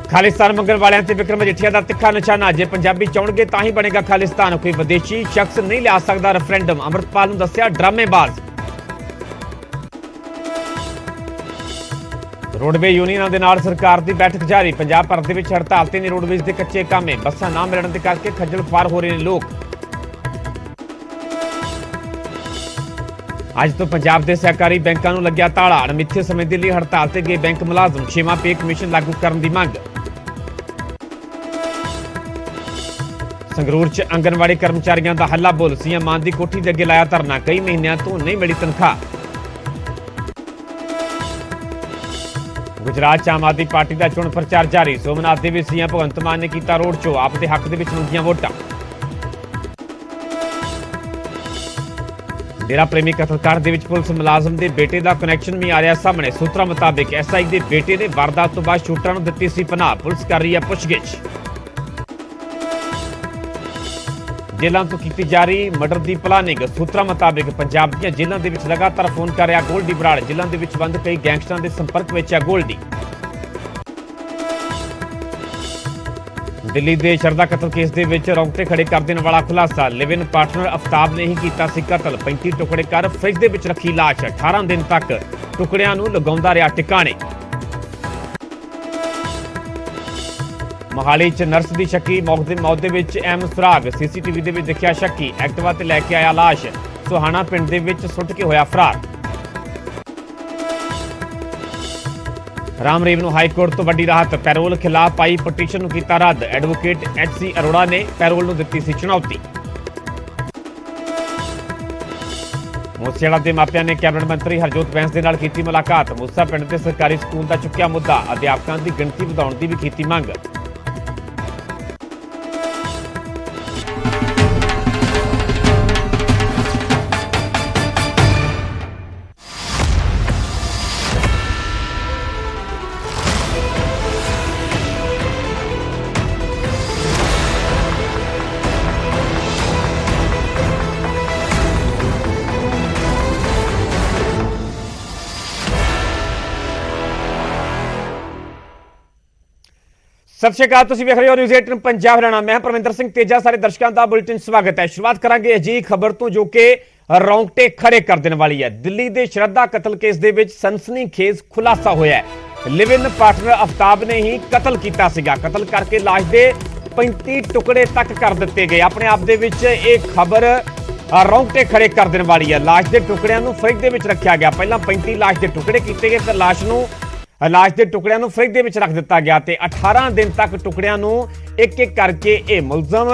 खालिस्तान मंगण वालियां ते विक्रम मजिठिया का तिखा निशाना। जे पंजाबी चाहणगे तां ही बनेगा खालिस्तान। कोई विदेशी शख्स नहीं लिया सकदा रेफरेंडम। अमृतपाल नूं दस्सिया ड्रामेबाज। रोडवे यूनियनां दे नाल सरकार दी बैठक जारी। पंजाब भर दे विच हड़ताल ते ने रोडवेज दे कच्चे कामे। बसां ना मिलण दे करके खज्जल खुआर हो रहे ने लोग। अज तो पंजाब के सहकारी बैंकों को लग्या ताला। अणमिथे समय के लिए हड़ताल से गए बैंक मुलाजम। 6वां पे कमीशन लागू करने की मंग। संगरूर च आंगनवाड़ी कर्मचारियों का हल्ला बोल। सीएम मान की कोठी के अगे लाया धरना। कई महीनों तो नहीं मिली तनख्वाह। गुजरात च आम आदमी पार्टी का चोण प्रचार जारी। सोमनाथ दे सीएम भगवंत मान ने किया रोड शो। आप दे हक दे विच मंगियां वोटां। डेरा प्रेमी कतलकांड दे विच पुलिस मुलाजम के बेटे का कनैक्शन भी आ रहा सामने। सूत्रों मुताबिक एसआई के बेटे ने वारदात तो बाद शूटरां नूं दित्ती सी पनाह। पुलिस कर रही है पुछगिछ। जेलों तो की जा रही मर्डर की प्लानिंग। सूत्रों मुताबिक पंजाब दी जेलों के लगातार फोन कर रहा गोल्डी बराड़। जेलों के बंद कई गैंगस्टरां के संपर्क में है गोल्डी। दिल्ली के शरदा कतल केस के विच रोंगटे खड़े कर देने वाला खुलासा। लिव इन पार्टनर अफताब ने ही किया सी कतल। 35 टुकड़े कर फ्रिज के विच रखी लाश। 18 दिन तक टुकड़ियां नूं लगाउंदा रहा टिकाणे। मोहाली च नर्स की शक्की मौत दे विच अहम सुराग। सीसीटीवी दे विच दिखिया शक्की। एक्टिवा ते लैके आया लाश। सुहाना पिंड दे विच सुੱਟ के होया फरार। राम रहीम नूं हाईकोर्ट तो वड्डी राहत। पैरोल खिलाफ पाई पटीशन नूं कीता रद्द। एडवोकेट HC अरोड़ा ने पैरोल नूं दित्ती सी चुनौती। मूसेवाला के मापिया ने कैबिनेट मंत्री हरजोत बैंस के नाल कीती मुलाकात। मूसा पिंड के सरकारी स्कूल का चुक्या मुद्दा। अध्यापकों की गिणती वधाउण दी भी कीती मंग। सत श्री अकाल। तुसीं वेख रहे हो न्यूज़ 18 पंजाब हरियाणा। मैं परमिंदर सिंह तेजा। सारे दर्शकों का बुलेटिन स्वागत है। शुरुआत करांगे अजीत खबर तो जो कि रोंगटे खड़े कर देने वाली है। दिल्ली के श्रद्धा कतल केस दे विच सनसनीखेज खुलासा होया है। लिव इन पार्टनर अफताब ने ही कतल किया सीगा। कतल करके लाश के 35 टुकड़े तक कर दिते गए। अपने आप दे विच एक खबर रोंगटे खड़े कर देने वाली है। लाश के टुकड़ियां नूं फ्रिज दे विच रखा गया। पहला 35 लाश के टुकड़े किए गए, फिर लाश के टुकड़ियां नूं फ्रिज दे विच रख दिता गया ते 18 दिन तक टुकड़ियां नूं एक एक करके ये मुलजम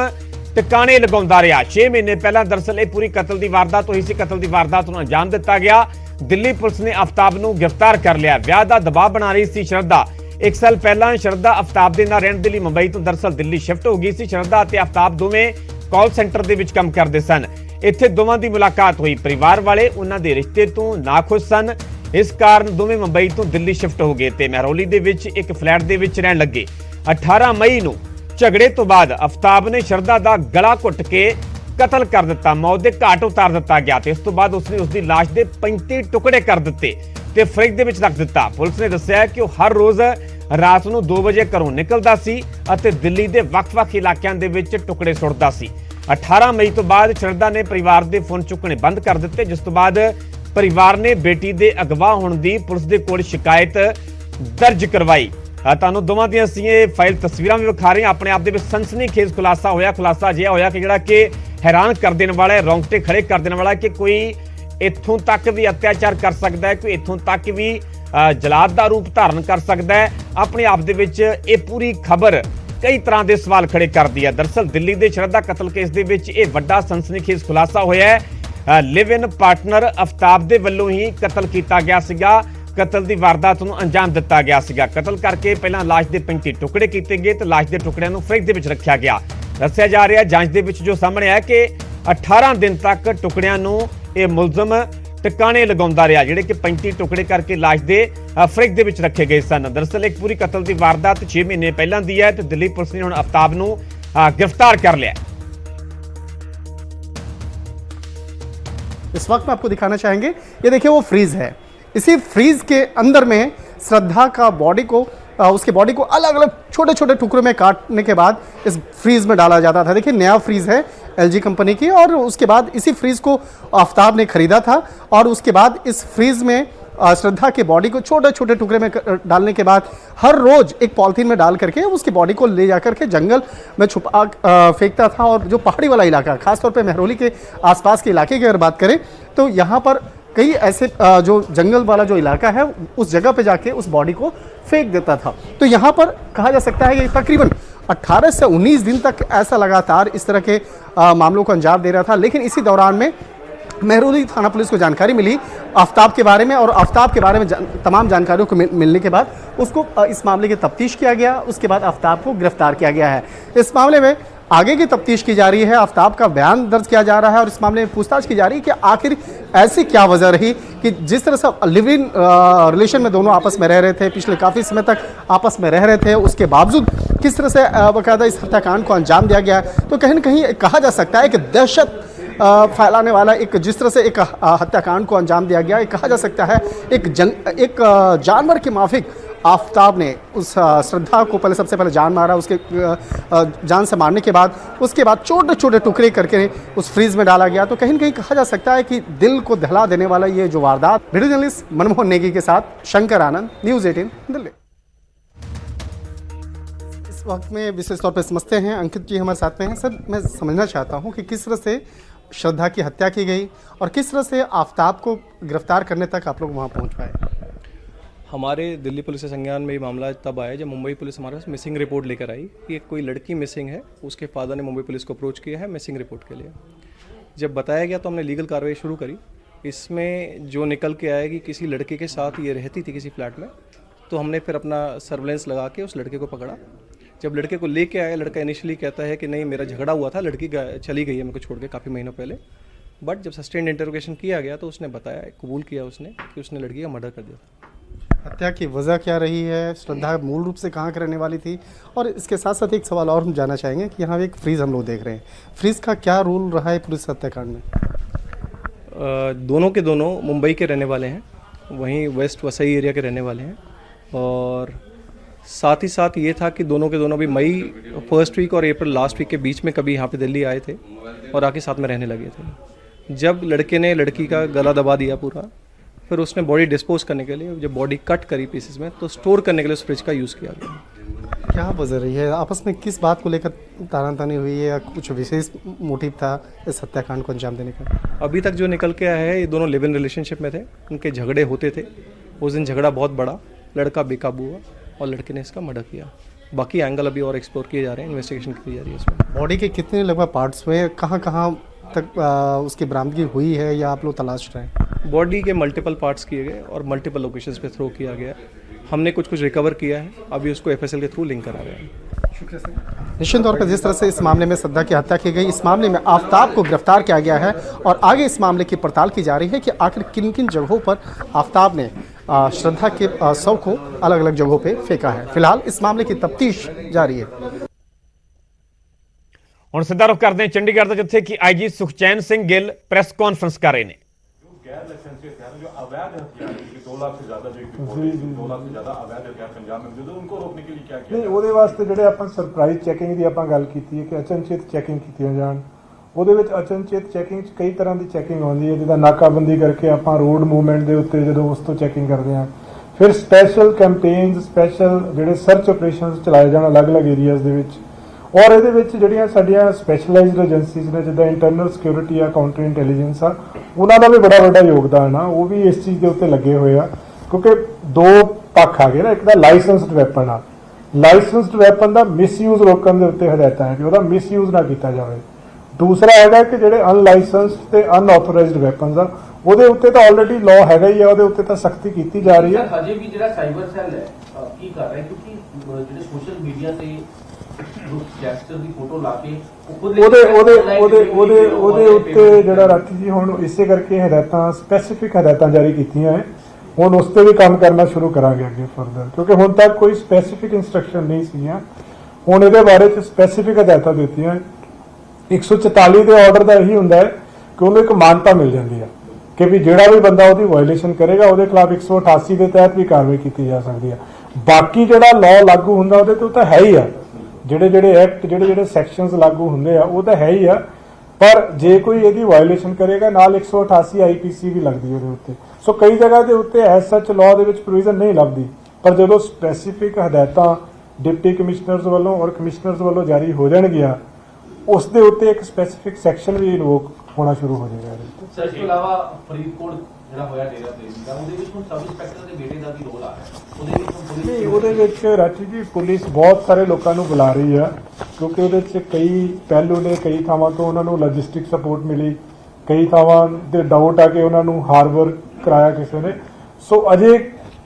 टिकाणे लगाउंदा रहा। 6 महीने पहला दरअसल ये पूरी कतल की वारदात हुई सी। कतल की वारदात नूं अंजाम दिता गया। दिल्ली पुलिस ने अफताब नूं गिरफ्तार कर लिया। विआह दा दबाव बना रही सी श्रद्धा। 1 साल पहला श्रद्धा अफताब दे नाल रहण दे लई मुंबई तो दरअसल दिल्ली शिफ्ट हो गई सी। श्रद्धा ते अफताब दोवें कॉल सेंटर दे विच काम करदे सन। इत्थे दोवां दी मुलाकात हुई। परिवार वाले उन्हां दे रिश्ते तो नाखुश सन। इस कारण दोवें मुंबई तो दिल्ली शिफ्ट हो गए ते महरौली दे विच एक फ्लैट दे विच रहण लगे। 18 मई नूं झगड़े तो बाद अफताब ने श्रद्धा दा गला घुट के कतल कर दिता। मौत दे घाट उतार दिता गया ते इस तो बाद उसने उसकी लाश के 35 टुकड़े कर दिते ते फ्रिज दे विच रख दिता। पुलिस ने दस्सिया कि वह हर रोज रात नूं 2 बजे घरों निकलदा सी अते दिल्ली के वख-वख इलाकिਆਂ दे विच टुकड़े सुੱਟਦਾ सी। 18 मई तो बाद श्रद्धा ने परिवार के फोन चुकने बंद कर दिते, जिस तो बाद परिवार ने बेटी के अगवा होने की पुलिस के कोल शिकायत दर्ज करवाई। तुहानूं दोवां दी असीं ये फाइल तस्वीरां भी विखा रहे हैं। अपने आप दे विच सनसनीखेज खुलासा होया। खुलासा अजिहा होया कि जिहड़ा कि हैरान कर देने वाला है, रोंगटे खड़े कर देने वाला है कि कोई इत्थों तक भी अत्याचार कर सकता है, कोई इत्थों तक भी जलाद का रूप धारण कर सकता है। अपने आप दे विच ये पूरी खबर कई तरह के सवाल खड़े कर दी है। दरअसल दिल्ली के श्रद्धा कतल केस के विच ये वड्डा सनसनीखेज खुलासा होया है। लिव इन पार्टनर अफताब के वल्लों ही कतल किया गया सीगा। कतल की वारदात नूं अंजाम दिता गया सीगा। कतल करके पहला लाश के 35 टुकड़े किए गए तो लाश के टुकड़ियां नूं फ्रिज दे विच रखा गया। दस्सिया जा रहा है जांच दे विच जो सामने आया कि 18 दिन तक टुकड़ियां नूं ये मुलजम टिकाणे लगाउंदा रहा, जिहड़े कि 35 टुकड़े करके लाश के फ्रिज दे विच रखे गए सन। दरअसल एक पूरी कतल की वारदात 6 महीने पहलां दी है तो दिल्ली पुलिस ने हुण अफताब नूं गिरफ्तार कर लिया। इस वक्त मैं आपको दिखाना चाहेंगे, ये देखिए वो फ्रीज है। इसी फ्रीज के अंदर में श्रद्धा का बॉडी को उसके बॉडी को अलग अलग छोटे छोटे टुकड़ों में काटने के बाद इस फ्रीज में डाला जाता था। देखिए नया फ्रीज है एलजी कंपनी की, और उसके बाद इसी फ्रीज को आफ्ताब ने खरीदा था, और उसके बाद इस फ्रीज में श्रद्धा के बॉडी को छोटे छोटे टुकड़े में डालने के बाद हर रोज एक पॉलिथीन में डाल करके उसकी बॉडी को ले जाकर के जंगल में छुपा फेंकता था। और जो पहाड़ी वाला इलाका, खासतौर पे महरौली के आसपास के इलाके की अगर बात करें तो यहाँ पर कई ऐसे जो जंगल वाला जो इलाका है उस जगह पे जाके उस बॉडी को फेंक देता था। तो यहाँ पर कहा जा सकता है कि तकरीबन 18 से 19 दिन तक ऐसा लगातार इस तरह के मामलों को अंजाम दे रहा था। लेकिन इसी दौरान में महरौली थाना पुलिस को जानकारी मिली आफ्ताब के बारे में, और आफ्ताब के बारे में तमाम जानकारियों को मिलने के बाद उसको इस मामले की तफ्तीश किया गया। उसके बाद आफ्ताब को गिरफ्तार किया गया है। इस मामले में आगे की तफ्तीश की जा रही है, आफ्ताब का बयान दर्ज किया जा रहा है, और इस मामले में पूछताछ की जा रही है कि आखिर ऐसी क्या वजह रही कि जिस तरह से लिव इन रिलेशन में दोनों आपस में रह रहे थे, पिछले काफ़ी समय तक आपस में रह रहे थे, उसके बावजूद किस तरह से बाकायदा इस हत्याकांड को अंजाम दिया गया। तो कहीं न कहीं कहा जा सकता है कि दहशत फैलाने वाला एक जिस तरह से एक हत्याकांड को अंजाम दिया गया, कहा जा सकता है एक जानवर के माफिक आफ्ताब ने उस श्रद्धा को सबसे पहले जान मारा, उसके जान से मारने के बाद उसके बाद छोटे छोटे टुकड़े करके उस फ्रीज में डाला गया। तो कहीं न कहीं कहा जा सकता है कि दिल को दहला देने वाला ये जो वारदात। वीडियो जर्नलिस्ट मनमोहन नेगी के साथ शंकर आनंद, न्यूज़ 18 दिल्ली। इस वक्त में विशेष तौर पर समझते हैं, अंकित जी हमारे साथ में हैं। सर, मैं समझना चाहता हूँ कि किस तरह से श्रद्धा की हत्या की गई और किस तरह से आफ्ताब को गिरफ्तार करने तक आप लोग वहाँ पहुँच पाए। हमारे दिल्ली पुलिस के संज्ञान में ये मामला तब आया जब मुंबई पुलिस हमारे पास मिसिंग रिपोर्ट लेकर आई कि कोई लड़की मिसिंग है। उसके फादर ने मुंबई पुलिस को अप्रोच किया है मिसिंग रिपोर्ट के लिए। जब बताया गया तो हमने लीगल कार्रवाई शुरू करी। इसमें जो निकल के आया कि किसी लड़के के साथ ये रहती थी किसी फ्लैट में, तो हमने फिर अपना सर्वेलेंस लगा के उस लड़के को पकड़ा। जब लड़के को लेके आया, लड़का इनिशियली कहता है कि नहीं मेरा झगड़ा हुआ था, लड़की चली गई है मेरे को छोड़ के काफ़ी महीनों पहले। बट जब सस्टेन्ड इंटरोगेशन किया गया तो उसने बताया, कबूल किया उसने कि उसने लड़की का मर्डर कर दिया था। हत्या की वजह क्या रही है, श्रद्धा मूल रूप से कहाँ की रहने वाली थी, और इसके साथ साथ एक सवाल और हम जानना चाहेंगे कि यहाँ एक फ्रीज़ हम लोग देख रहे हैं, फ्रीज़ का क्या रोल रहा है पुलिस हत्याकांड में। दोनों के दोनों मुंबई के रहने वाले हैं, वहीं वेस्ट वसई एरिया के रहने वाले हैं। और साथ ही साथ ये था कि दोनों के दोनों भी मई फर्स्ट वीक और अप्रैल लास्ट वीक के बीच में कभी यहाँ पे दिल्ली आए थे और आके साथ में रहने लगे थे। जब लड़के ने लड़की का गला दबा दिया पूरा, फिर उसने बॉडी डिस्पोज करने के लिए जब बॉडी कट करी पीसेस में, तो स्टोर करने के लिए उस फ्रिज का यूज़ किया गया। क्या वजह रही है, आपस में किस बात को लेकर तानातानी हुई है या कुछ विशेष मोटिव था इस हत्याकांड को अंजाम देने का। अभी तक जो निकल के आया है, ये दोनों लिव इन रिलेशनशिप में थे, उनके झगड़े होते थे। उस दिन झगड़ा बहुत बड़ा, लड़का बेकाबू हुआ और लड़के ने इसका मर्डर किया। बाकी एंगल अभी और एक्सप्लोर किए जा रहे हैं, इन्वेस्टिगेशन की जा रही है इसमें। बॉडी के कितने लगभग पार्ट्स हुए, कहाँ कहाँ तक उसकी बरामदगी हुई है या आप लोग तलाश रहे हैं। बॉडी के मल्टीपल पार्ट्स किए गए और मल्टीपल लोकेशंस पे थ्रो किया गया। हमने कुछ रिकवर किया है, अभी उसको एफएसएल के थ्रू लिंक करा रहे हैं। शुक्रिया सर। निश्चित तौर पर जिस तरह से इस मामले में श्रद्धा की हत्या की गई, इस मामले में आफ्ताब को गिरफ्तार किया गया है और आगे इस मामले की पड़ताल की जा रही है कि आखिर किन किन जगहों पर आफ्ताब ने श्रद्धा के शव को अलग अलग जगहों पे फेंका है। फिलहाल इस मामले की तफ्तीश जारी है। ਹੁਣ ਸਿੱਧਾ ਰੁਖ ਕਰਦੇ ਹਾਂ ਚੰਡੀਗੜ੍ਹ ਦਾ, ਜਿੱਥੇ ਕਿ IG Sukhchain Singh Gill press conference ਕਰ ਰਹੇ ਨੇ। गैर लाइसेंसी हथियार जो अवैध हथियार 2 लाख से ज्यादा जो 2 लाख से ज्यादा अवैध हथियार पंजाब में मौजूद है, उनको रोकने के लिए क्या किया? नहीं, ਉਹਦੇ ਵਾਸਤੇ ਜਿਹੜੇ ਆਪਾਂ ਸਰਪ੍ਰਾਈਜ਼ ਚੈਕਿੰਗ ਦੀ ਆਪਾਂ ਗੱਲ ਕੀਤੀ ਹੈ ਕਿ ਅਚਨਚੇਤ ਚੈਕਿੰਗ ਕੀਤੀਆਂ ਜਾਣ। ਉਹਦੇ ਵਿੱਚ ਅਚਨਚੇਤ ਚੈਕਿੰਗ 'ਚ ਕਈ ਤਰ੍ਹਾਂ ਦੀ ਚੈਕਿੰਗ ਆਉਂਦੀ ਹੈ, ਜਿੱਦਾਂ ਨਾਕਾਬੰਦੀ ਕਰਕੇ ਆਪਾਂ ਰੋਡ ਮੂਵਮੈਂਟ ਦੇ ਉੱਤੇ ਜਦੋਂ ਉਸ ਤੋਂ ਚੈਕਿੰਗ ਕਰਦੇ ਹਾਂ। ਫਿਰ ਸਪੈਸ਼ਲ ਕੈਂਪੇਨਸ, ਸਪੈਸ਼ਲ ਜਿਹੜੇ ਸਰਚ ਆਪਰੇਸ਼ਨਸ ਚਲਾਏ ਜਾਣ ਅਲੱਗ-ਅਲੱਗ ਏਰੀਆਜ਼ ਦੇ ਵਿੱਚ। ਔਰ ਇਹਦੇ ਵਿੱਚ ਜਿਹੜੀਆਂ ਸਾਡੀਆਂ ਸਪੈਸ਼ਲਾਈਜ਼ਡ ਏਜੰਸੀਜ਼ ਨੇ, ਜਿੱਦਾਂ ਇੰਟਰਨਲ ਸਿਕਿਉਰਿਟੀ ਆ, ਕਾਊਂਟਰ ਇੰਟੈਲੀਜੈਂਸ ਆ, ਉਹਨਾਂ ਦਾ ਵੀ ਬੜਾ ਵੱਡਾ ਯੋਗਦਾਨ ਆ। ਉਹ ਵੀ ਇਸ ਚੀਜ਼ ਦੇ ਉੱਤੇ ਲੱਗੇ ਹੋਏ ਆ, ਕਿਉਂਕਿ ਦੋ ਪੱਖ ਆ ਗਏ ਨਾ। ਇੱਕ ਤਾਂ ਲਾਇਸੈਂਸਡ ਵੈਪਨ ਆ, ਲਾਇਸੈਂਸਡ ਵੈਪਨ ਦਾ ਮਿਸਯੂਜ਼ ਰੋਕਣ ਦੇ ਉੱਤੇ ਹਦਾਇਤਾਂ ਹੈ ਕਿ ਉਹਦਾ ਮਿਸਯੂਜ਼ ਨਾ ਕੀਤਾ ਜਾਵੇ। ਦੂਸਰਾ ਹੈਗਾ ਕਿ ਜਿਹੜੇ ਅਨਲਾਇਸੈਂਸਡ ਤੇ ਅਨਆਥੋਰਾਈਜ਼ਡ ਵੈਪਨਸ ਆ, ਉਹਦੇ ਉੱਤੇ ਤਾਂ ਆਲਰੇਡੀ ਲਾਅ ਹੈਗਾ ਹੀ ਆ, ਉਹਦੇ ਉੱਤੇ ਤਾਂ ਸਖਤੀ ਕੀਤੀ ਜਾ ਰਹੀ ਹੈ। ਹਜੇ ਵੀ ਜਿਹੜਾ ਸਾਈਬਰ ਸੈੱਲ ਹੈ ਕੀ ਕਰ ਰਿਹਾ, ਕਿਉਂਕਿ ਜਿਹੜੇ ਸੋਸ਼ਲ ਮੀਡੀਆ ਤੇ ਗੈਂਗਸਟਰ ਦੀ ਫੋਟੋ ਲਾ ਕੇ ਉਹਦੇ ਉੱਤੇ ਜਿਹੜਾ ਰਾਤੀ ਜੀ ਹੁਣ ਇਸੇ ਕਰਕੇ ਹਦਾਇਤਾਂ, ਸਪੈਸੀਫਿਕ ਹਦਾਇਤਾਂ ਜਾਰੀ ਕੀਤੀਆਂ ਹੈ। ਹੁਣ ਉਸ ਤੇ ਵੀ ਕੰਮ ਕਰਨਾ ਸ਼ੁਰੂ ਕਰਾਂਗੇ ਅੱਗੇ ਫਰਦਰ, ਕਿਉਂਕਿ ਹੁਣ ਤੱਕ ਕੋਈ ਸਪੈਸੀਫਿਕ ਇਨਸਟਰਕਸ਼ਨ ਨਹੀਂ ਸੀਗੀਆਂ। ਹੁਣ ਇਹਦੇ ਬਾਰੇ ਚ ਸਪੈਸੀਫਿਕ ਹਦਾਇਤਾਂ ਦਿੱਤੀਆਂ। 144 ਦੇ ਆਰਡਰ ਦਾ ਇਹੀ ਹੁੰਦਾ ਹੈ ਕਿ ਉਹਨੂੰ ਇੱਕ ਮਾਨਤਾ ਮਿਲ ਜਾਂਦੀ ਹੈ ਕਿ ਵੀ ਜਿਹੜਾ ਵੀ ਬੰਦਾ ਉਹਦੀ ਵਾਇਲੇਸ਼ਨ ਕਰੇਗਾ ਉਹਦੇ ਖਿਲਾਫ 188 ਦੇ ਤਹਿਤ ਵੀ ਕਾਰਵਾਈ ਕੀਤੀ ਜਾ ਸਕਦੀ ਹੈ। ਬਾਕੀ ਜਿਹੜਾ ਲਾਅ ਲਾਗੂ ਹੁੰਦਾ ਉਹਦੇ ਤੇ ਉਹ ਤਾਂ ਹੈ ਹੀ ਆ, ਜਿਹੜੇ ਐਕਟ ਜਿਹੜੇ ਸੈਕਸ਼ਨਸ ਲਾਗੂ ਹੁੰਦੇ ਆ ਉਹ ਤਾਂ ਹੈ ਹੀ ਆ, ਪਰ ਜੇ ਕੋਈ ਇਹਦੀ ਵਾਇਓਲੇਸ਼ਨ ਕਰੇਗਾ ਨਾਲ 188 ਆਈਪੀਸੀ ਵੀ ਲੱਗਦੀ ਉਹਦੇ ਉੱਤੇ। ਸੋ ਕਈ ਜਗ੍ਹਾ ਦੇ ਉੱਤੇ ਐਸ ਸੱਚ ਲਾਅ ਦੇ ਵਿੱਚ ਪ੍ਰੋਵੀਜ਼ਨ ਨਹੀਂ ਲੱਭਦੀ, ਪਰ ਜਦੋਂ ਸਪੈਸੀਫਿਕ ਹਦਾਇਤਾਂ ਡਿਪਟੀ ਕਮਿਸ਼ਨਰਸ ਵੱਲੋਂ ਔਰ ਕਮਿਸ਼ਨਰਸ ਵੱਲੋਂ ਜਾਰੀ ਹੋ ਜਾਣਗੀਆਂ ਉਸ ਦੇ ਉੱਤੇ ਇੱਕ ਸਪੈਸੀਫਿਕ ਸੈਕਸ਼ਨ ਵੀ ਇਨਵੋਕ ਹੋਣਾ ਸ਼ੁਰੂ ਹੋ ਜਾਏਗਾ ਇਹਦੇ ਉੱਤੇ। ਸਰ ਇਸ ਤੋਂ ਇਲਾਵਾ ਫਰੀਦਕੋਟ ਜਿਹੜਾ ਹੋਇਆ ਡੇਰਾ ਪ੍ਰੇਮੀ ਦਾ, ਉਹਦੇ ਵਿੱਚ ਹੁਣ ਸਬ ਇੰਸਪੈਕਟਰ ਦੇ ਬੇਟੇ ਦਾ ਵੀ ਰੋਲ ਆ ਰਿਹਾ, ਉਹਦੇ ਵਿੱਚ ਹੁਣ ਪੁਲਿਸ ਨਹੀਂ, ਉਹਦੇ ਵਿੱਚ ਰਾਜੀ ਜੀ ਪੁਲਿਸ ਬਹੁਤ ਸਾਰੇ ਲੋਕਾਂ ਨੂੰ ਬੁਲਾ ਰਹੀ ਆ, ਕਿਉਂਕਿ ਉਹਦੇ 'ਚ ਕਈ ਪਹਿਲੂ ਨੇ, ਕਈ ਥਾਵਾਂ ਤੋਂ ਉਹਨਾਂ ਨੂੰ ਲੌਜਿਸਟਿਕ ਸਪੋਰਟ ਮਿਲੀ, ਕਈ ਥਾਵਾਂ ਦੇ ਡਾਊਟ ਆ ਕੇ ਉਹਨਾਂ ਨੂੰ ਹਾਰਬਰ ਕਰਾਇਆ ਕਿਸੇ ਨੇ। ਸੋ ਅਜੇ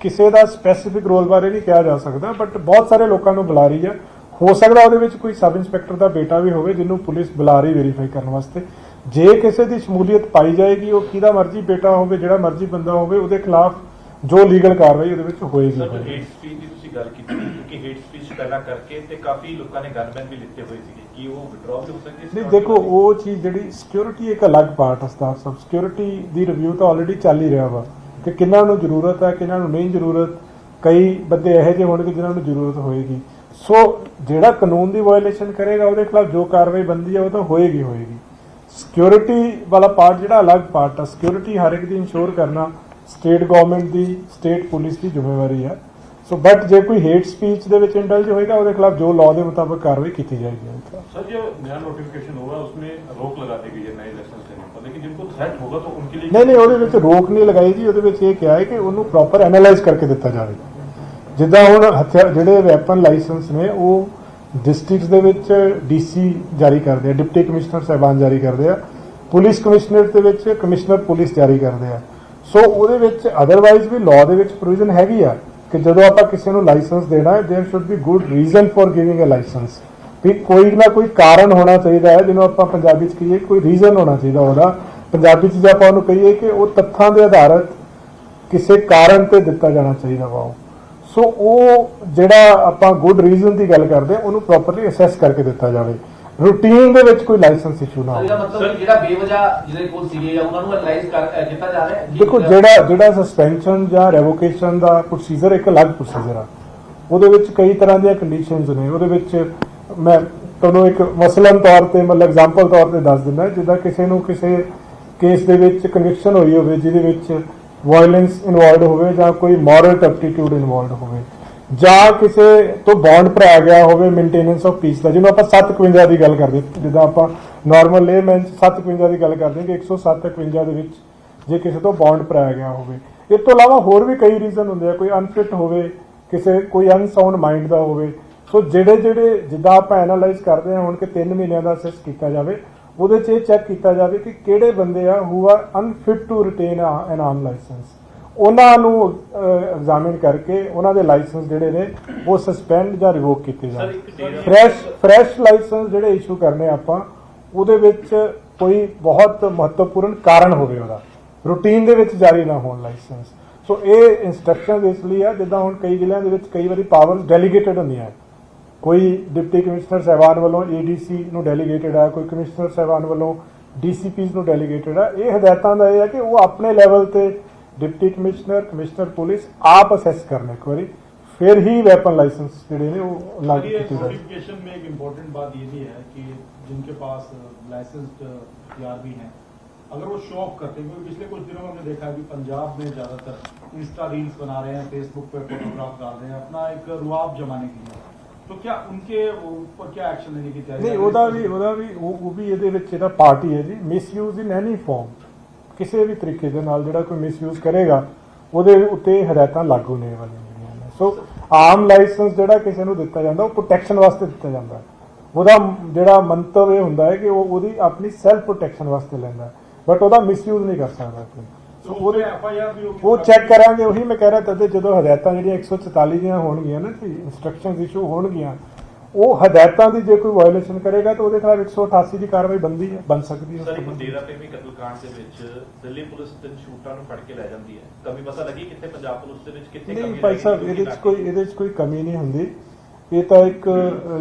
ਕਿਸੇ ਦਾ ਸਪੈਸੀਫਿਕ ਰੋਲ ਬਾਰੇ ਨਹੀਂ ਕਿਹਾ ਜਾ ਸਕਦਾ, ਬਟ ਬਹੁਤ ਸਾਰੇ ਲੋਕਾਂ ਨੂੰ ਬੁਲਾ ਰਹੀ ਆ। ਹੋ ਸਕਦਾ ਉਹਦੇ ਵਿੱਚ ਕੋਈ ਸਬ ਇੰਸਪੈਕਟਰ ਦਾ ਬੇਟਾ ਵੀ ਹੋਵੇ ਜਿਹਨੂੰ ਪੁਲਿਸ ਬੁਲਾ ਰਹੀ ਵੈਰੀਫਾਈ ਕਰਨ ਵਾਸਤੇ। ਜੇ ਕਿਸੇ ਦੀ ਸ਼ਮੂਲੀਅਤ ਪਾਈ ਜਾਏਗੀ, ਉਹ ਕਿਹਦਾ ਮਰਜ਼ੀ ਬੇਟਾ ਹੋਵੇ, ਜਿਹੜਾ ਮਰਜ਼ੀ ਬੰਦਾ ਹੋਵੇ, ਉਹਦੇ ਖਿਲਾਫ ਜੋ ਲੀਗਲ ਕਾਰਵਾਈ ਉਹਦੇ ਵਿੱਚ ਹੋਏਗੀ। ਸਰ ਹੇਟ ਸਪੀਚ ਦੀ ਤੁਸੀਂ ਗੱਲ ਕੀਤੀ, ਕਿਉਂਕਿ ਹੇਟ ਸਪੀਚ ਪੈਦਾ ਕਰਕੇ ਤੇ ਕਾਫੀ ਲੋਕਾਂ ਨੇ ਗਨਮੈਨ ਵੀ ਲਿੱਤੇ ਹੋਏ ਸੀਗੇ, ਕੀ ਉਹ ਵਿਡਰਾਅ ਵੀ ਹੋ ਸਕਦੇ ਸੀ? ਨਹੀਂ, ਦੇਖੋ ਉਹ ਚੀਜ਼ ਜਿਹੜੀ ਸਿਕਿਉਰਿਟੀ ਇੱਕ ਅਲੱਗ ਪਾਰਟ ਹੈ ਸਟਾਫ ਸਬ ਸਿਕਿਉਰਿਟੀ ਦੀ ਰਿਵਿਊ ਤਾਂ ਆਲਰੇਡੀ ਚੱਲ ਹੀ ਰਿਹਾ ਵਾ ਕਿ ਕਿਹਨਾਂ ਨੂੰ ਜ਼ਰੂਰਤ ਹੈ, ਕਿਹਨਾਂ ਨੂੰ ਨਹੀਂ ਜ਼ਰੂਰਤ। ਕਈ ਬੰਦੇ ਇਹੋ ਜਿਹੇ ਹੋਣਗੇ ਜਿਨ੍ਹਾਂ ਨੂੰ ਜ਼ਰੂਰਤ ਹੋਏਗੀ। ਸੋ ਜਿਹੜਾ ਕਾਨੂੰਨ ਦੀ ਵਾਇਓਲੇਸ਼ਨ ਕਰੇਗਾ ਉਹਦੇ ਖਿਲਾਫ ਜੋ ਕਾਰਵਾਈ ਬਣਦੀ ਹੈ ਉਹ ਤਾਂ ਹੋਏਗੀ। ਸਿਕਿਉਰਿਟੀ ਵਾਲਾ ਪਾਰਟ ਜਿਹੜਾ ਅਲੱਗ ਪਾਰਟ ਹੈ, ਸਿਕਿਉਰਿਟੀ ਹਰ ਇੱਕ ਦੀ ਇੰਸ਼ੋਰ ਕਰਨਾ ਸਟੇਟ ਗਵਰਨਮੈਂਟ ਦੀ, ਸਟੇਟ ਪੁਲਿਸ ਦੀ ਜ਼ਿੰਮੇਵਾਰੀ ਹੈ। ਸੋ ਬਟ ਜੇ ਕੋਈ ਹੇਟ ਸਪੀਚ ਦੇ ਵਿੱਚ ਇੰਡਲਜ ਹੋਏਗਾ ਉਹਦੇ ਖਿਲਾਫ ਜੋ ਲਾਅ ਦੇ ਮੁਤਾਬਕ ਕਾਰਵਾਈ ਕੀਤੀ जाएगी। सर जो नया नोटिफिकेशन होगा उसमें रोक लगा दी गई है नए इलेक्शन देने पर, लेकिन जिनको थ्रेट होगा तो उनके लिए ਨਹੀਂ ਉਹਦੇ ਵਿੱਚ ਰੋਕ ਨਹੀਂ ਲਗਾਈ ਜੀ, ਉਹਦੇ ਵਿੱਚ ਇਹ ਕਿਹਾ ਹੈ ਕਿ ਉਹਨੂੰ ਪ੍ਰੋਪਰ ਐਨਾਲਾਈਜ਼ ਕਰਕੇ ਦਿੱਤਾ ਜਾਵੇ। ਜਿੱਦਾਂ ਹੁਣ ਹਥਿਆਰ ਜਿਹੜੇ ਵੈਪਨ ਲਾਇਸੈਂਸ ਨੇ ਉਹ ਡਿਸਟ੍ਰਿਕਟਸ ਦੇ ਵਿੱਚ ਡੀਸੀ ਜਾਰੀ ਕਰਦੇ ਆ, ਡਿਪਟੀ ਕਮਿਸ਼ਨਰ ਸਾਹਿਬਾਨ ਜਾਰੀ ਕਰਦੇ ਆ, ਪੁਲਿਸ ਕਮਿਸ਼ਨਰ ਦੇ ਵਿੱਚ ਕਮਿਸ਼ਨਰ ਪੁਲਿਸ ਜਾਰੀ ਕਰਦੇ ਆ। ਸੋ ਉਹਦੇ ਵਿੱਚ ਅਦਰਵਾਈਜ਼ ਵੀ ਲਾਅ ਦੇ ਵਿੱਚ ਪ੍ਰੋਵੀਜ਼ਨ ਹੈਗੀ ਆ ਕਿ ਜਦੋਂ ਆਪਾਂ ਕਿਸੇ ਨੂੰ ਲਾਇਸੈਂਸ ਦੇਣਾ ਹੈ there should be good reason for giving a licence, ਵੀ ਕੋਈ ਨਾ ਕੋਈ ਕਾਰਨ ਹੋਣਾ ਚਾਹੀਦਾ ਹੈ, ਜਿਹਨੂੰ ਆਪਾਂ ਪੰਜਾਬੀ ਚ ਕਹੀਏ ਕੋਈ ਰੀਜ਼ਨ ਹੋਣਾ ਚਾਹੀਦਾ ਉਹਦਾ। ਪੰਜਾਬੀ ਚ ਜੇ ਆਪਾਂ ਉਹਨੂੰ ਕਹੀਏ ਕਿ ਉਹ ਤੱਥਾਂ ਦੇ ਆਧਾਰਿਤ ਕਿਸੇ ਕਾਰਨ ਤੇ ਦਿੱਤਾ ਜਾਣਾ ਚਾਹੀਦਾ ਵਾ ਉਹ। ਸੋ ਉਹ ਜਿਹੜਾ ਆਪਾਂ ਗੁੱਡ ਰੀਜ਼ਨ ਦੀ ਗੱਲ ਕਰਦੇ ਆ ਉਹਨੂੰ ਪ੍ਰੋਪਰਲੀ ਅਸੈਸ ਕਰਕੇ ਦਿੱਤਾ ਜਾਵੇ, ਰੂਟੀਨ ਦੇ ਵਿੱਚ ਕੋਈ ਲਾਇਸੈਂਸ ਇਸ਼ੂ ਨਾ ਇਹਦਾ ਹੋਵੇ। ਮਤਲਬ ਜਿਹੜਾ ਬੇਵਜ੍ਹਾ ਜਿਹਦੇ ਕੋਲ ਸੀਗੇ ਜਾਂ ਉਹਨਾਂ ਨੂੰ ਐਨਾਲਾਈਜ਼ ਕੀਤਾ ਜਾ ਰਿਹਾ ਹੈ। ਦੇਖੋ ਜਿਹੜਾ ਸਸਪੈਂਸ਼ਨ ਜਾਂ ਰੈਵੋਕੇਸ਼ਨ ਦਾ ਪ੍ਰੋਸੀਜਰ ਇੱਕ ਅਲੱਗ ਪ੍ਰੋਸੀਜਰ ਆ, ਉਹਦੇ ਵਿੱਚ ਕਈ ਤਰ੍ਹਾਂ ਦੀਆਂ ਕੰਡੀਸ਼ਨਸ ਨੇ। ਉਹਦੇ ਵਿੱਚ ਮੈਂ ਤੁਹਾਨੂੰ ਇੱਕ ਮਸਲਨ ਤੌਰ ਤੇ ਮਤਲਬ ਐਗਜ਼ਾਮਪਲ ਤੌਰ ਤੇ ਦੱਸ ਦਿੰਦਾ, ਜਿੱਦਾਂ ਕਿਸੇ ਨੂੰ ਕਿਸੇ ਕੇਸ ਦੇ ਵਿੱਚ ਕਨਵਿਕਸ਼ਨ ਹੋਈ ਹੋਵੇ ਜਿਹਦੇ ਵਿੱਚ ਵਾਇਲੈਂਸ ਇਨਵੋਲਡ ਹੋਵੇ ਜਾਂ ਕੋਈ ਮੋਰਲ ਟਰਪਟੀਟਿਊਡ ਇਨਵੋਲਡ ਹੋਵੇ, ਜਾਂ ਕਿਸੇ ਤੋਂ ਬੌਂਡ ਭਰਾਇਆ ਗਿਆ ਹੋਵੇ ਮੇਨਟੇਨੈਂਸ ਆਫ ਪੀਸ ਦਾ, ਜਿਹਨੂੰ ਆਪਾਂ 751 ਦੀ ਗੱਲ ਕਰਦੇ, ਜਿੱਦਾਂ ਆਪਾਂ ਨਾਰਮਲ ਲੇਮੈਨ 751 ਦੀ ਗੱਲ ਕਰਦੇ ਕਿ 10751 ਦੇ ਵਿੱਚ ਜੇ ਕਿਸੇ ਤੋਂ ਬੌਂਡ ਭਰਾਇਆ ਗਿਆ ਹੋਵੇ। ਇਸ ਤੋਂ ਇਲਾਵਾ ਹੋਰ ਵੀ ਕਈ ਰੀਜ਼ਨ ਹੁੰਦੇ ਆ, ਕੋਈ ਅਨਫਿਟ ਹੋਵੇ, ਕਿਸੇ ਕੋਈ ਅਨਸਾਊਂਡ ਮਾਈਂਡ ਦਾ ਹੋਵੇ। ਸੋ ਜਿਹੜੇ ਜਿੱਦਾਂ ਆਪਾਂ ਐਨਾਲਾਈਜ਼ ਕਰਦੇ ਹਾਂ ਹੁਣ ਕਿ 3 ਮਹੀਨਿਆਂ ਦਾ ਅਸੈਸ ਕੀਤਾ ਜਾਵੇ, ਉਹਦੇ 'ਚ ਇਹ ਚੈੱਕ ਕੀਤਾ ਜਾਵੇ ਕਿ ਕਿਹੜੇ ਬੰਦੇ ਆ who are unfit to retain an arm licence, ਉਹਨਾਂ ਨੂੰ ਐਗਜ਼ਾਮਿਨ ਕਰਕੇ ਉਹਨਾਂ ਦੇ ਲਾਇਸੈਂਸ ਜਿਹੜੇ ਨੇ ਉਹ ਸਸਪੈਂਡ ਜਾਂ ਰਿਵੋਕ ਕੀਤੇ ਜਾਣ। ਫਰੈਸ਼ ਲਾਇਸੈਂਸ ਜਿਹੜੇ ਇਸ਼ੂ ਕਰਨੇ ਆਪਾਂ, ਉਹਦੇ ਵਿੱਚ ਕੋਈ ਬਹੁਤ ਮਹੱਤਵਪੂਰਨ ਕਾਰਨ ਹੋਵੇ, ਉਹਦਾ ਰੂਟੀਨ ਦੇ ਵਿੱਚ ਜਾਰੀ ਨਾ ਹੋਣ ਲਾਇਸੈਂਸ। ਸੋ ਇਹ ਇੰਸਟਰਕਸ਼ਨ ਇਸ ਲਈ ਆ, ਜਿੱਦਾਂ ਹੁਣ ਕਈ ਜ਼ਿਲ੍ਹਿਆਂ ਦੇ ਵਿੱਚ ਕਈ ਵਾਰੀ ਪਾਵਰਸ ਡੈਲੀਗੇਟਡ ਹੁੰਦੀਆਂ, ਕੋਈ ਡਿਪਟੀ ਕਮਿਸ਼ਨਰ ਸਾਹਿਬਾਨ ਵੱਲੋਂ ਏਡੀਸੀ ਨੂੰ ਡੈਲੀਗੇਟਡ ਆ, ਕੋਈ ਕਮਿਸ਼ਨਰ ਸਾਹਿਬਾਨ ਵੱਲੋਂ ਡੀਸੀਪੀਜ਼ ਨੂੰ ਡੈਲੀਗੇਟਡ ਆ। ਇਹ ਹਦਾਇਤਾਂ ਦਾ ਇਹ ਹੈ ਕਿ ਉਹ ਆਪਣੇ ਲੈਵਲ ਤੇ ਡਿਪਟੀ ਕਮਿਸ਼ਨਰ ਪੁਲਿਸ ਆਪ ਅਸੈਸ ਕਰਨ ਇੱਕ ਵਾਰੀ, फिर ही वेपन लाइसेंस जोड़े ने वो लागू किए जाते हैं। नोटिफिकेशन में एक इम्पोर्टेंट बात ये भी है कि जिनके पास लाइसेंस्ड हथियार भी हैं, अगर वो शो ऑफ करते हैं, क्योंकि पिछले कुछ दिनों में हमने देखा है कि पंजाब में ज़्यादातर इंस्टा रील्स बना रहे हैं, फेसबुक पे फोटोग्राफ डाल रहे हैं अपना एक रुआब जमाने के लिए, तो क्या उनके ऊपर क्या एक्शन लेने की तैयारी? नहीं, वो भी ਇਹਦੇ ਵਿੱਚ ਇਹਦਾ ਪਾਰਟ ਹੀ ਹੈ ਜੀ। ਮਿਸਯੂਜ਼ ਇਨ ਐਨੀ ਫਾਰਮ, ਕਿਸੇ ਵੀ ਤਰੀਕੇ ਦੇ ਨਾਲ ਜਿਹੜਾ ਕੋਈ ਮਿਸਯੂਜ਼ ਕਰੇਗਾ ਉਹਦੇ ਉੱਤੇ ਹਦਾਇਤਾਂ ਲਾਗੂ ਨੇ ਵਾਲੀਆਂ। ਸੋ ਆਮ ਲਾਇਸੈਂਸ ਜਿਹੜਾ ਕਿਸੇ ਨੂੰ ਦਿੱਤਾ ਜਾਂਦਾ ਉਹ ਪ੍ਰੋਟੈਕਸ਼ਨ ਵਾਸਤੇ ਦਿੱਤਾ ਜਾਂਦਾ, ਉਹਦਾ ਜਿਹੜਾ ਮੰਤਵ ਇਹ ਹੁੰਦਾ ਹੈ ਕਿ ਉਹ ਉਹਦੀ ਆਪਣੀ ਸੈਲਫ ਪ੍ਰੋਟੈਕਸ਼ਨ ਵਾਸਤੇ ਲੈਂਦਾ, ਬਟ ਉਹਦਾ ਮਿਸਯੂਜ਼ ਨਹੀਂ ਕਰ ਸਕਦਾ ਕੋਈ। ਸੋ ਉਹਦੇ FIR ਵੀ ਉਹ ਚੈੱਕ ਕਰਾਂਗੇ। ਉਹੀ ਮੈਂ ਕਹਿ ਰਿਹਾ ਤਦੇ ਜਦੋਂ ਹਦਾਇਤਾਂ ਜਿਹੜੀਆਂ 144 ਦੀਆਂ ਹੋਣਗੀਆਂ ਨਾ ਕਿ ਇੰਸਟਰਕਸ਼ਨਸ ਇਸ਼ੂ ਹੋਣਗੀਆਂ, ਉਹ ਹਦਾਇਤਾਂ ਦੀ ਜੇ ਕੋਈ ਵਾਇਓਲੇਸ਼ਨ ਕਰੇਗਾ ਤਾਂ ਉਹਦੇ ਖਿਲਾਫ 188 ਦੀ ਕਾਰਵਾਈ ਬਣ ਸਕਦੀ ਹੈ। ਸਰ ਇੱਕ ਡੇਰਾ ਪ੍ਰੇਮੀ ਕਤਲकांड ਦੇ ਵਿੱਚ ਦਿੱਲੀ ਪੁਲਿਸ ਤਿੰਨ ਸ਼ੂਟਰਾਂ ਨੂੰ ਫੜ ਕੇ ਲੈ ਜਾਂਦੀ ਹੈ, ਕਮੀ ਪਤਾ ਲੱਗੀ ਕਿੱਥੇ ਪੰਜਾਬ ਪੁਲਿਸ ਦੇ ਵਿੱਚ ਕਿੱਥੇ ਕਮੀ? ਨਹੀਂ ਭਾਈ ਸਾਹਿਬ, ਇਹਦੇ 'ਚ ਕੋਈ ਕਮੀ ਨਹੀਂ ਹੁੰਦੀ। ਇਹ ਤਾਂ ਇੱਕ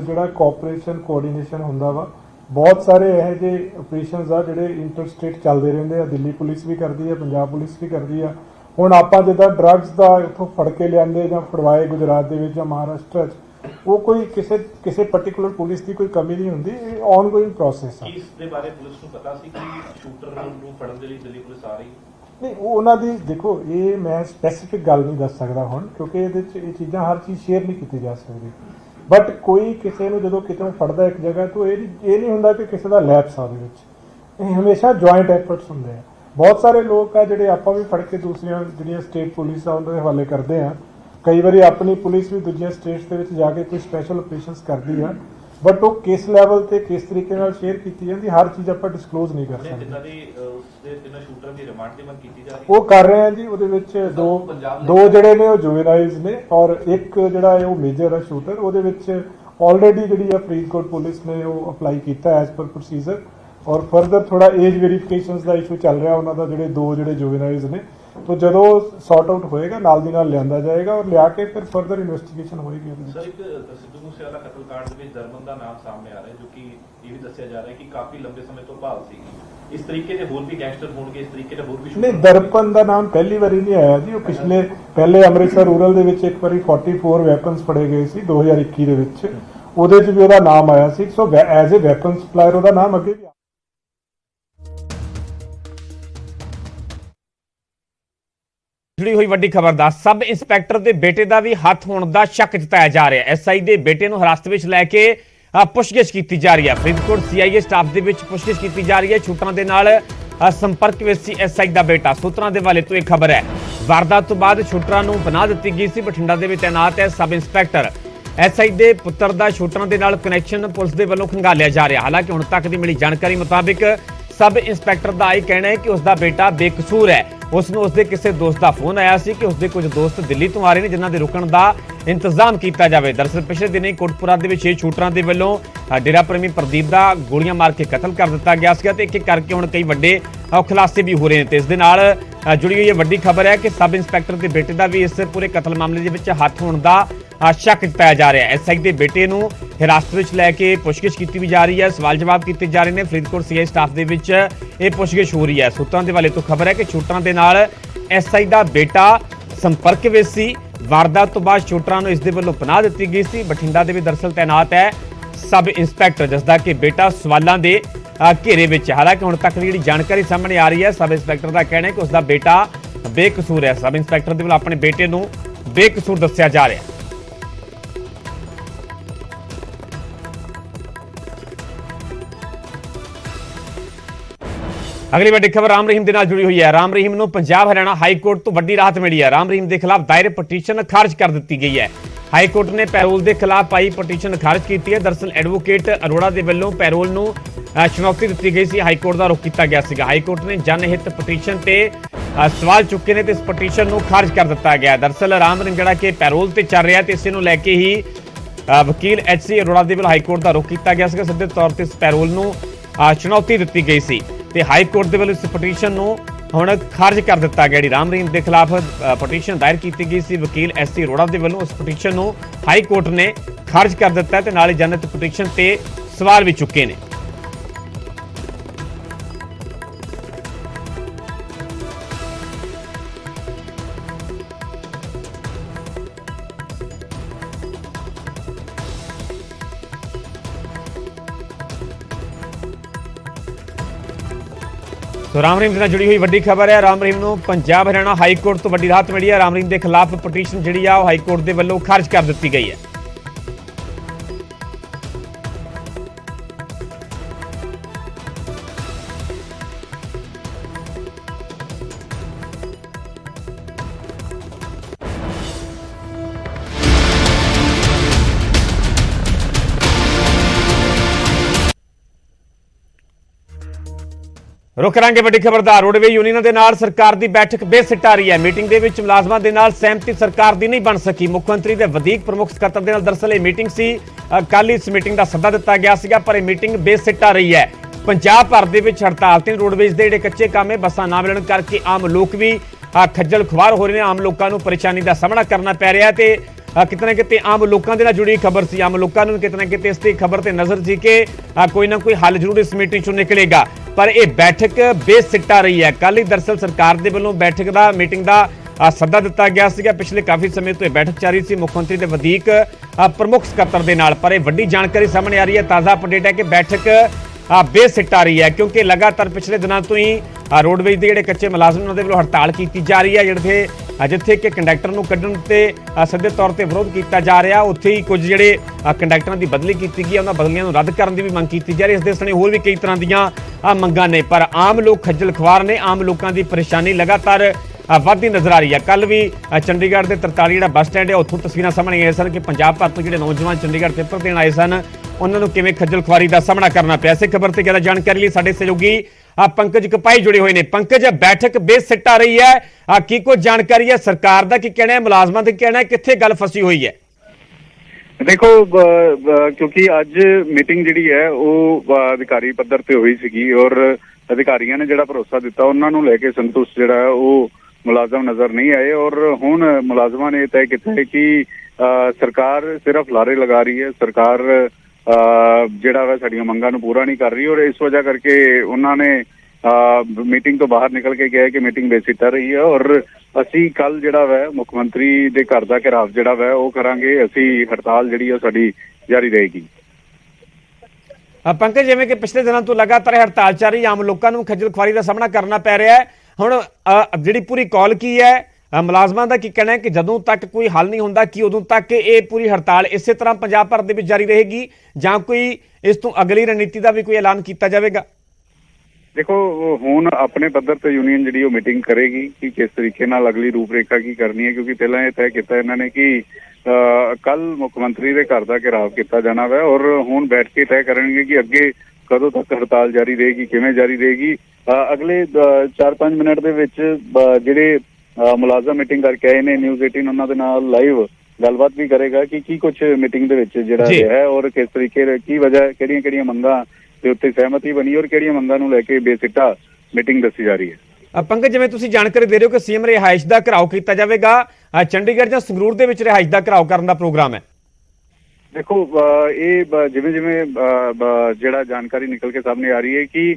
ਜਿਹੜਾ ਕੋਆਪਰੇਸ਼ਨ ਕੋਆਰਡੀਨੇਸ਼ਨ ਹੁੰਦਾ ਵਾ, ਬਹੁਤ ਸਾਰੇ ਇਹੋ ਜਿਹੇ ਆਪਰੇਸ਼ਨਸ ਆ ਜਿਹੜੇ ਇੰਟਰ ਸਟੇਟ ਚੱਲਦੇ ਰਹਿੰਦੇ ਆ। ਦਿੱਲੀ ਪੁਲਿਸ ਵੀ ਕਰਦੀ ਆ, ਪੰਜਾਬ ਪੁਲਿਸ ਵੀ ਕਰਦੀ ਆ, ਹੁਣ ਆਪਾਂ ਜਿੱਦਾਂ ਡਰੱਗਸ ਦਾ ਇੱਥੋਂ ਫੜ ਕੇ ਲਿਆਂਦੇ ਜਾਂ ਫੜਵਾਏ ਗੁਜਰਾਤ ਦੇ ਵਿੱਚ ਜਾਂ ਮਹਾਰਾਸ਼ਟਰ 'ਚ, ਉਹ ਕੋਈ ਕਿਸੇ ਪਾਰਟਿਕੂਲਰ ਪੁਲਿਸ ਦੀ ਕੋਈ ਕਮੀ ਨਹੀਂ ਹੁੰਦੀ, ਇਹ ਆਨਗੋਇੰਗ ਪ੍ਰੋਸੈਸ ਆ। ਇਸ ਦੇ ਬਾਰੇ ਪੁਲਿਸ ਨੂੰ ਪਤਾ ਸੀ ਕਿ ਸ਼ੂਟਰ ਨੂੰ ਫੜਨ ਦੇ ਲਈ ਦਿੱਲੀ ਪੁਲਿਸ ਆ ਰਹੀ? ਨਹੀਂ, ਉਹ ਉਹਨਾਂ ਦੀ ਦੇਖੋ, ਇਹ ਮੈਂ ਸਪੈਸੀਫਿਕ ਗੱਲ ਨਹੀਂ ਦੱਸ ਸਕਦਾ ਹੁਣ, ਕਿਉਂਕਿ ਇਹਦੇ 'ਚ ਇਹ ਚੀਜ਼ਾਂ ਹਰ ਚੀਜ਼ ਸ਼ੇਅਰ ਨਹੀਂ ਕੀਤੀ ਜਾ ਸਕਦੀ। ਬਟ ਕੋਈ ਕਿਸੇ ਨੂੰ ਜਦੋਂ ਕਿਤੋਂ ਫੜਦਾ ਇੱਕ ਜਗ੍ਹਾ ਤੋਂ, ਇਹ ਨਹੀਂ ਹੁੰਦਾ ਕਿ ਕਿਸੇ ਦਾ ਲੈਪਸ ਆ ਉਹਦੇ ਵਿੱਚ। ਇਹ ਹਮੇਸ਼ਾ ਜੁਆਇੰਟ ਐਫਰਟਸ ਹੁੰਦੇ ਆ। ਬਹੁਤ ਸਾਰੇ ਲੋਕ ਆ ਜਿਹੜੇ ਆਪਾਂ ਵੀ ਫੜ ਕੇ ਦੂਸਰੀਆਂ ਜਿਹੜੀਆਂ ਸਟੇਟ ਪੁਲਿਸ ਆ ਉਹਨਾਂ ਦੇ ਹਵਾਲੇ ਕਰਦੇ ਆ। ਕਈ ਵਾਰੀ ਆਪਣੀ ਪੁਲਿਸ ਵੀ ਦੂਜੀਆਂ ਸਟੇਟਸ ਦੇ ਵਿੱਚ ਜਾ ਕੇ ਕੋਈ ਸਪੈਸ਼ਲ ਆਪਰੇਸ਼ਨਸ ਕਰਦੀ ਆ, ਬਟ ਉਹ ਕਿਸ ਲੈਵਲ ਤੇ ਕਿਸ ਤਰੀਕੇ ਨਾਲ ਸ਼ੇਅਰ ਕੀਤੀ ਜਾਂਦੀ, ਹਰ ਚੀਜ਼ ਆਪਾਂ ਡਿਸਕਲੋਜ਼ ਨਹੀਂ ਕਰ ਸਕਦੇ। ਤਿੰਨਾਂ ਸ਼ੂਟਰ ਦੀ ਰਿਮਾਂਡ ਦੀ ਮੰਗ ਕੀਤੀ ਜਾ ਰਹੀ ਉਹ ਕਰ ਰਹੇ ਆ ਜੀ। ਉਹਦੇ ਵਿੱਚ ਦੋ ਜਿਹੜੇ ਨੇ ਉਹ ਜੁਵੇਨਾਈਲਸ ਨੇ, ਔਰ ਇੱਕ ਜਿਹੜਾ ਹੈ ਉਹ ਮੇਜਰ ਹੈ ਸ਼ੂਟਰ। ਉਹਦੇ ਵਿੱਚ ਆਲਰੇਡੀ ਜਿਹੜੀ ਆ ਫਰੀਦਕੋਟ ਪੁਲਿਸ ਨੇ ਉਹ ਅਪਲਾਈ ਕੀਤਾ ਐਜ਼ ਪਰ ਪ੍ਰੋਸੀਜਰ, ਔਰ ਫਰਦਰ ਥੋੜਾ ਏਜ ਵੈਰੀਫਿਕੇਸ਼ਨਸ ਦਾ ਇਸ਼ੂ ਚੱਲ ਰਿਹਾ ਉਹਨਾਂ ਦਾ। ਜਿਹੜੇ ਜੁਵੇਨਾਈਲਸ ਨੇ, तो ਜਦੋਂ ਸੌਟ ਆਊਟ ਹੋਏਗਾ ਨਾਲ ਦੀ ਨਾਲ ਲਿਆਂਦਾ ਜਾਏਗਾ ਔਰ ਲਿਆ ਕੇ ਫਿਰ ਫਰਦਰ ਇਨਵੈਸਟੀਗੇਸ਼ਨ ਹੋਏਗੀ। ਸਰ, ਇੱਕ ਸਿੱਧੂ ਮੂਸੇਵਾਲਾ ਕਤਲ ਕਾਂਡ ਦੇ ਵਿੱਚ ਦਰਮਨ ਦਾ ਨਾਮ ਸਾਹਮਣੇ ਆ ਰਿਹਾ, ਜੋ ਕਿ ਇਹ ਵੀ ਦੱਸਿਆ ਜਾ ਰਿਹਾ ਕਿ ਕਾਫੀ ਲੰਬੇ ਸਮੇਂ ਤੋਂ ਭਾਲ ਸੀ। ਇਸ ਤਰੀਕੇ ਦੇ ਹੋਰ ਵੀ ਗੈਂਗਸਟਰ ਹੋਣਗੇ, ਇਸ ਤਰੀਕੇ ਦੇ ਹੋਰ ਵੀ ਨਹੀਂ, ਦਰਪਨ ਦਾ ਨਾਮ ਪਹਿਲੀ ਵਾਰੀ ਨਹੀਂ ਆਇਆ ਜੀ। ਉਹ ਪਹਿਲੇ ਅੰਮ੍ਰਿਤਸਰ ਰੂਰਲ ਦੇ ਵਿੱਚ ਇੱਕ ਵਾਰੀ 44 ਵੈਪਨਸ ਫੜੇ ਗਏ ਸੀ 2021 ਦੇ ਵਿੱਚ, ਉਹਦੇ 'ਚ ਵੀ ਉਹਦਾ ਨਾਮ ਆਇਆ ਸੀ। So as a weapon supplier ਉਹਦਾ ਨਾਮ ਅੱਗੇ ਵੀ जुड़ी हुई वड्डी खबर दा सब इंस्पैक्टर दे बेटे दा भी हथ होने दा शक जताया जा रहा है। एसआई दे बेटे नूं हिरासत विच लैके पुछगिछ की जा रही है। फरीदकोट सीआईए स्टाफ दे विच पुछगिछ की जा रही है। छूटां दे नाल संपर्क विच सी एसआई दा बेटा। सूत्रां दे वाले तो एक खबर है, वारदात तो बाद शूटरां नूं पनाह दित्ती गई सी। बठिंडा दे विच तैनात है सब इंस्पैक्टर। एसआई दे पुत्तर दा शूटरां दे नाल कनैक्शन पुलिस दे वल्लों खंगालिया जा रहा। हालांकि हुण तक दी मिली जानकारी मुताबिक सब इंस्पैक्टर दा यह कहना है कि उसका बेटा बेकसूर है। उसनूं उसदे किसी दोस्त का फोन आया सी कि उसके कुछ दोस्त दिल्ली तो आ रहे हैं जिन्हां दे रुकण दा इंतजाम किया जाए। दरअसल पिछले दिनों कोटपुरा दे विच शूटरां दे वल्लों डेरा प्रेमी प्रदीप दा गोलियां मार के कतल कर दिता गया सीगा ते एक करके हुण कई वड्डे खुलासे भी हो रहे हैं। ते इस दे नाल जुड़ी हुई वड्डी खबर है कि सब इंस्पैक्टर के बेटे का भी इस पूरे कतल मामले दे विच हत्थ होने का शक जताया जा रहा है। एसआई के बेटे नूं हिरासत विच लैके पुछगिछ की भी जा रही है, सवाल जवाब किए जा रहे हैं। फरीदकोट सीआई स्टाफ दे विच ये पुछगिछ हो रही है। सूत्रां दे वाले तो खबर है कि शूटरां दे नाल एसआई का बेटा संपर्क विच सी। वारदात तो बाद शूटरां नूं इस दे वल्लों पनाह दित्ती गई सी। बठिंडा दे विच दरअसल तैनात है सब इंस्पैक्टर, जिसदा कि बेटा सवालों के घेरे विच। हालांकि हुण तक दी जानकारी सामने आ रही है, सब इंस्पैक्टर का कहना है कि उसका बेटा बेकसूर है। सब इंस्पैक्टर दे वल्लों अपने बेटे नूं बेकसूर दस्सिया जा रहा है। अगली वड्डी खबर राम रहीम के नाल जुड़ी हुई है। राम रहीम नूं पंजाब हरियाणा हाईकोर्ट तो वड्डी राहत मिली है। राम रहीम के खिलाफ दायर पटीशन खारिज कर दी गई है। हाईकोर्ट ने पैरोल के खिलाफ आई पटीशन खारिज की है। दरअसल एडवोकेट अरोड़ा के वल्लों पैरोल नूं चुनौती दी गई सी। हाईकोर्ट का रुख किया गया सीगा। हाईकोर्ट ने जनहित पटीशन से सवाल चुके ने, इस पटीशन नूं खारिज कर दिता गया। दरअसल राम रहीम जिहड़ा कि पैरोल से चल रहा है, इस नूं लैके ही वकील एच.सी. अरोड़ा के वल्लों हाईकोर्ट का रुख किया गया सीगा। सीधे तौर पर इस पैरोल नूं चुनौती दी गई सी ते हाईकोर्ट के वल्लों इस पटीशन नूं हुण खारिज कर दिता गया। जी राम रहीम के खिलाफ पटीशन दायर की गई सी, वकील एस.सी. अरोड़ा के वल्लों उस पटीशन नूं हाईकोर्ट ने खारिज कर दिता है ते नाल ही जनहित पटीशन ते सवाल भी चुके ने। तो राम रहीम से जुड़ी हुई वड्डी खबर है। राम रहीम नूं पंजाब हरियाणा हाईकोर्ट तो वड्डी राहत मिली है। राम रहीम के खिलाफ पटीशन जिहड़ी आ हाईकोर्ट के वल्लों खारिज कर दी गई है। रुख करांगे वड्डी खबर दा। रोडवे यूनियन के नाल सरकार की बैठक बेसिट आ रही है। मीटिंग के विच मुलाजमां दे नाल सहमति सरकार की नहीं बन सकी। मुख्यमंत्री के वधीक प्रमुख सकत्तर दे नाल दरअसल ये मीटिंग सी, कल इस मीटिंग का सद्दा दिता गया सीगा, पर यह मीटिंग बेसिट आ रही है। पंजाब भर दे विच हड़ताल ते रोडवेज के जिहड़े कच्चे काम है, बसां ना मिलण करके आम लोग भी खज्जल खुआर हो रहे हैं। आम लोगों को परेशानी का सामना करना पै रहा है। किते ना किते आम लोगों के नाल जुड़ी खबर सी। आम लोगों को किते ना किते इसकी खबर ते नज़र सी कि कोई ना कोई हल जरूर इस मीटिंग चों निकलेगा, पर यह बैठक बेसिट आ रही है। कल ही दरअसल सरकार के वल्लों बैठक का मीटिंग का ਸੱਦਾ ਦਿੱਤਾ ਗਿਆ ਸੀਗਾ। ਪਿਛਲੇ ਕਾਫੀ ਸਮੇਂ ਤੋਂ ਇਹ ਬੈਠਕ ਚੱਲ ਰਹੀ ਸੀ ਮੁੱਖ ਮੰਤਰੀ ਦੇ ਵਧੀਕ ਪ੍ਰਮੁੱਖ ਸਕੱਤਰ ਦੇ ਨਾਲ, ਪਰ ਇਹ ਵੱਡੀ ਜਾਣਕਾਰੀ ਸਾਹਮਣੇ ਆ ਰਹੀ ਹੈ। ਤਾਜ਼ਾ ਅਪਡੇਟ ਹੈ ਕਿ ਬੈਠਕ ਬੇਸਿੱਟ ਆ ਰਹੀ ਹੈ, ਕਿਉਂਕਿ ਲਗਾਤਾਰ ਪਿਛਲੇ ਦਿਨਾਂ ਤੋਂ ਹੀ ਰੋਡਵੇਜ਼ ਦੇ ਜਿਹੜੇ ਕੱਚੇ ਮੁਲਾਜ਼ਮ ਉਹਨਾਂ ਦੇ ਵੱਲੋਂ ਹੜਤਾਲ ਕੀਤੀ ਜਾ ਰਹੀ ਹੈ। ਜਿੱਥੇ ਕਿ ਕੰਡਕਟਰ ਨੂੰ ਕੱਢਣ ਤੇ ਸਿੱਧੇ ਤੌਰ ਤੇ ਵਿਰੋਧ ਕੀਤਾ ਜਾ ਰਿਹਾ, ਉੱਥੇ ਹੀ ਕੁਝ ਜਿਹੜੇ ਕੰਡਕਟਰਾਂ ਦੀ ਬਦਲੀ ਕੀਤੀ ਗਈ, ਉਹਨਾਂ ਬਦਲੀਆਂ ਨੂੰ ਰੱਦ ਕਰਨ ਦੀ ਵੀ ਮੰਗ ਕੀਤੀ ਜਾ ਰਹੀ ਹੈ। ਇਸ ਦੇ ਸਣੇ ਹੋਰ ਵੀ ਕਈ ਤਰ੍ਹਾਂ ਦੀਆਂ ਮੰਗਾਂ ਨੇ, ਪਰ ਆਮ ਲੋਕ ਖੱਜਲ ਖੁਆਰ ਨੇ। ਆਮ ਲੋਕਾਂ ਦੀ ਪਰੇਸ਼ਾਨੀ ਲਗਾਤਾਰ ਵੱਧਦੀ ਨਜ਼ਰ ਆ ਰਹੀ ਹੈ। ਕੱਲ ਵੀ ਚੰਡੀਗੜ੍ਹ ਦੇ 43 ਜਿਹੜਾ ਬੱਸ ਸਟੈਂਡ ਹੈ, ਉੱਥੋਂ ਤਸਵੀਰਾਂ ਸਾਹਮਣੇ ਆਈਆਂ ਸਨ ਕਿ ਪੰਜਾਬ ਭਰ ਤੋਂ ਜਿਹੜੇ ਨੌਜਵਾਨ ਚੰਡੀਗੜ੍ਹ ਪੇਪਰ ਦੇਣ ਆਏ ਸਨ, ਉਹਨਾਂ ਨੂੰ ਕਿਵੇਂ ਖੱਜਲ ਖੁਆਰੀ ਦਾ ਸਾਹਮਣਾ ਕਰਨਾ ਪਿਆ। ਇਸੇ ਖਬਰ ਤੇ ਜ਼ਿਆਦਾ ਜਾਣਕਾਰੀ ਲਈ ਸਾਡੇ ਸਹਿਯੋਗੀ ਪੰਕਜ ਕਪਾਈ ਜੁੜੇ ਹੋਏ ਨੇ। ਪੰਕਜ, ਬੈਠਕ ਬੇਸਿੱਟ ਆ ਰਹੀ ਹੈ, ਕੀ ਕੋਈ ਜਾਣਕਾਰੀ ਹੈ? ਸਰਕਾਰ ਦਾ ਕੀ ਕਹਿਣਾ ਹੈ, ਮੁਲਾਜ਼ਮਾਂ ਦਾ ਕੀ ਕਹਿਣਾ ਹੈ, ਕਿੱਥੇ ਗੱਲ ਫਸੀ ਹੋਈ ਹੈ? ਦੇਖੋ, ਕਿਉਂਕਿ ਅੱਜ ਮੀਟਿੰਗ ਜਿਹੜੀ ਹੈ ਉਹ ਅਧਿਕਾਰੀ ਪੱਧਰ ਤੇ ਹੋਈ ਸੀਗੀ ਔਰ ਅਧਿਕਾਰੀਆਂ ਨੇ ਜਿਹੜਾ ਭਰੋਸਾ ਦਿੱਤਾ ਉਹਨਾਂ ਨੂੰ ਲੈ ਕੇ ਸੰਤੁਸ਼ਟ ਜਿਹੜਾ ਹੈ ਉਹ ਮੁਲਾਜ਼ਮ ਨਜ਼ਰ ਨਹੀਂ ਆਏ। ਔਰ ਹੁਣ ਮੁਲਾਜ਼ਮਾਂ ਨੇ ਤੈਅ ਕੀਤਾ ਹੈ ਕਿ ਸਰਕਾਰ ਸਿਰਫ ਲਾਰੇ ਲਗਾ ਰਹੀ ਹੈ, ਸਰਕਾਰ ਜਿਹੜਾ ਵਾ ਸਾਡੀਆਂ ਮੰਗਾਂ ਨੂੰ ਪੂਰਾ ਨਹੀਂ ਕਰ ਰਹੀ ਔਰ ਇਸ ਵਜ੍ਹਾ ਕਰਕੇ ਉਹਨਾਂ ਨੇ ਮੀਟਿੰਗ ਤੋਂ ਬਾਹਰ ਨਿਕਲ ਕੇ ਕਿਹਾ ਕਿ ਮੀਟਿੰਗ ਬੇਸਿੱਟਾ ਰਹੀ ਹੈ ਔਰ ਅਸੀਂ ਕੱਲ ਜਿਹੜਾ ਵਾ ਮੁੱਖ ਮੰਤਰੀ ਦੇ ਘਰ ਦਾ ਘਿਰਾਵ ਜਿਹੜਾ ਵਾ ਉਹ ਕਰਾਂਗੇ। ਅਸੀਂ ਹੜਤਾਲ ਜਿਹੜੀ ਉਹ ਸਾਡੀ ਜਾਰੀ ਰਹੇਗੀ। ਪੰਕਜ, ਜਿਵੇਂ ਕਿ ਪਿਛਲੇ ਦਿਨਾਂ ਤੋਂ ਲਗਾਤਾਰ ਹੜਤਾਲ ਚੱਲ ਰਹੀ, ਆਮ ਲੋਕਾਂ ਨੂੰ ਖੱਜਲ ਖੁਆਰੀ ਦਾ ਸਾਹਮਣਾ ਕਰਨਾ ਪੈ ਰਿਹਾ ਹੈ। ਹੁਣ ਜਿਹੜੀ ਪੂਰੀ ਕਾਲ ਕੀ ਹੈ, ਮੁਲਾਜ਼ਮਾਂ ਦਾ ਕੀ ਕਹਿਣਾ ਹੈ ਕਿ ਜਦੋਂ ਤੱਕ ਕੋਈ ਹੱਲ ਨਹੀਂ ਹੁੰਦਾ ਕਿ ਉਦੋਂ ਤੱਕ ਇਹ ਪੂਰੀ ਹੜਤਾਲ ਇਸੇ ਤਰ੍ਹਾਂ ਪੰਜਾਬ ਭਰ ਦੇ ਵਿੱਚ ਜਾਰੀ ਰਹੇਗੀ ਜਾਂ ਕੋਈ ਇਸ ਤੋਂ ਅਗਲੀ ਰਣਨੀਤੀ ਦਾ ਵੀ ਕੋਈ ਐਲਾਨ ਕੀਤਾ ਜਾਵੇਗਾ? ਦੇਖੋ, ਹੁਣ ਆਪਣੇ ਪੱਧਰ ਤੇ ਯੂਨੀਅਨ ਜਿਹੜੀ ਉਹ ਮੀਟਿੰਗ ਕਰੇਗੀ ਕਿ ਕਿਸ ਤਰੀਕੇ ਨਾਲ ਅਗਲੀ ਰੂਪਰੇਖਾ ਕੀ ਕਰਨੀ ਹੈ, ਕਿਉਂਕਿ ਪਹਿਲਾਂ ਇਹ ਤੈਅ ਕੀਤਾ ਇਹਨਾਂ ਨੇ ਕਿ ਕੱਲ ਮੁੱਖ ਮੰਤਰੀ ਦੇ ਘਰ ਦਾ ਘਿਰਾਵ ਕੀਤਾ ਜਾਣਾ ਵਾ ਔਰ ਹੁਣ ਬੈਠ ਕੇ ਤੈਅ ਕਰਨਗੇ ਕਿ ਅੱਗੇ ਕਦੋਂ ਤੱਕ ਹੜਤਾਲ ਜਾਰੀ ਰਹੇਗੀ, ਕਿਵੇਂ ਜਾਰੀ ਰਹੇਗੀ। ਅਗਲੇ 4-5 ਮਿੰਟ ਦੇ ਵਿੱਚ ਜਿਹੜੇ ਮੁਲਾਜ਼ਮ ਮੀਟਿੰਗ ਕਰਕੇ ਆਏ ਨੇ, ਨਿਊਜ਼ 18 ਉਹਨਾਂ ਦੇ ਨਾਲ ਲਾਈਵ ਗੱਲਬਾਤ ਵੀ ਕਰੇਗਾ ਕਿ ਕੀ ਕੁਝ ਮੀਟਿੰਗ ਦੇ ਵਿੱਚ ਜਿਹੜਾ ਹੈ ਔਰ ਕਿਸ ਤਰੀਕੇ ਕੀ ਵਜ੍ਹਾ, ਕਿਹੜੀਆਂ ਮੰਗਾਂ ਦੇ ਉੱਤੇ ਸਹਿਮਤੀ ਬਣੀ ਔਰ ਕਿਹੜੀਆਂ ਮੰਗਾਂ ਨੂੰ ਲੈ ਕੇ ਬੇਸਿੱਟਾ ਮੀਟਿੰਗ ਦੱਸੀ ਜਾ ਰਹੀ ਹੈ। ਪੰਕਜ, ਜਿਵੇਂ ਤੁਸੀਂ ਜਾਣਕਾਰੀ ਦੇ ਰਹੇ ਹੋ ਕਿ ਸੀਐਮ ਰਿਹਾਇਸ਼ ਦਾ ਘਿਰਾਓ ਕੀਤਾ ਜਾਵੇਗਾ, ਚੰਡੀਗੜ੍ਹ ਜਾਂ ਸੰਗਰੂਰ ਦੇ ਵਿੱਚ ਰਿਹਾਇਸ਼ ਦਾ ਘਿਰਾਓ ਕਰਨ ਦਾ ਪ੍ਰੋਗਰਾਮ ਹੈ? ਦੇਖੋ, ਇਹ ਜਿਵੇਂ ਜਿਹੜਾ ਜਾਣਕਾਰੀ ਨਿਕਲ ਕੇ ਸਾਹਮਣੇ ਆ ਰਹੀ ਹੈ ਕਿ